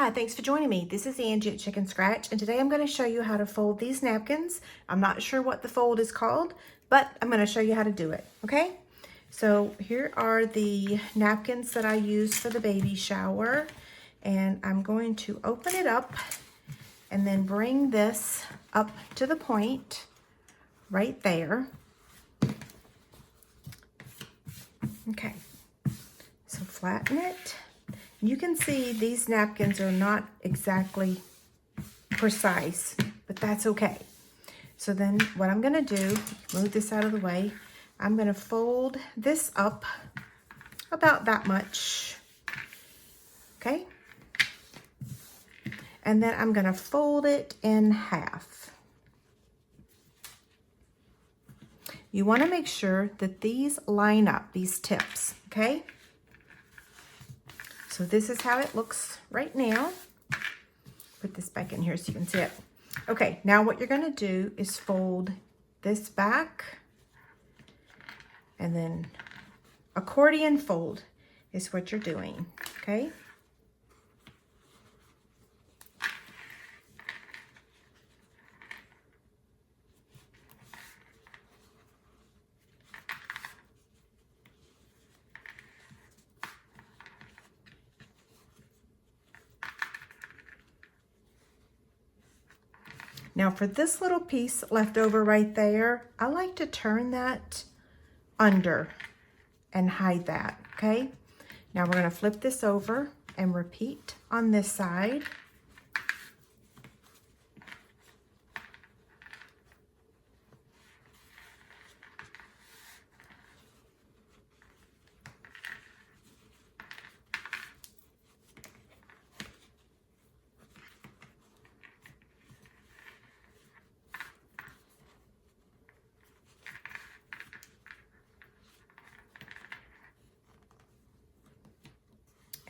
Hi, thanks for joining me. This is Angie at Chicken Scratch, and today I'm going to show you how to fold these napkins. I'm not sure what the fold is called, but I'm going to show you how to do it, okay? So here are the napkins that I use for the baby shower, and I'm going to open it up and then bring this up to the point right there. Okay, so flatten it. You can see these napkins are not exactly precise, but that's okay. So then what I'm gonna do, move this out of the way, I'm gonna fold this up about that much, okay? And then I'm gonna fold it in half. You wanna make sure that these line up, these tips, okay? So this is how it looks right now. Put this back in here so you can see it. Okay, now what you're gonna do is fold this back and then accordion fold is what you're doing, okay? Now for this little piece left over right there, I like to turn that under and hide that, okay? Now we're gonna flip this over and repeat on this side.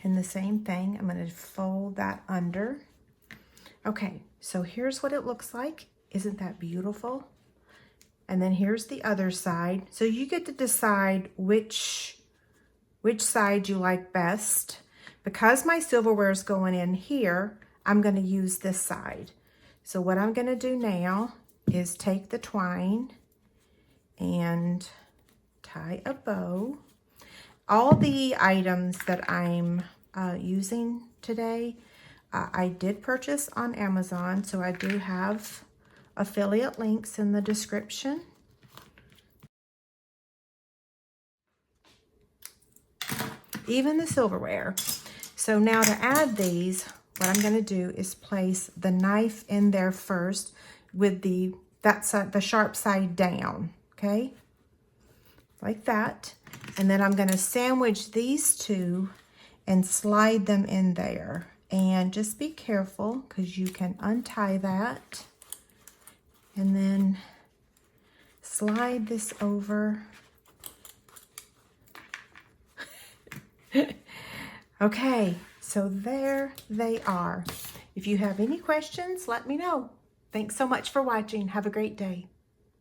And the same thing, I'm going to fold that under. Okay, so here's what it looks like. Isn't that beautiful? And then here's the other side. So you get to decide which side you like best. Because my silverware is going in here, I'm going to use this side. So what I'm going to do now is take the twine and tie a bow. All the items that I'm using today, I did purchase on Amazon, so I do have affiliate links in the description. Even the silverware. So now to add these, what I'm going to do is place the knife in there first with the sharp side down, okay? Like that. And then I'm going to sandwich these two and slide them in there. And just be careful because you can untie that. And then slide this over. Okay, so there they are. If you have any questions, let me know. Thanks so much for watching. Have a great day.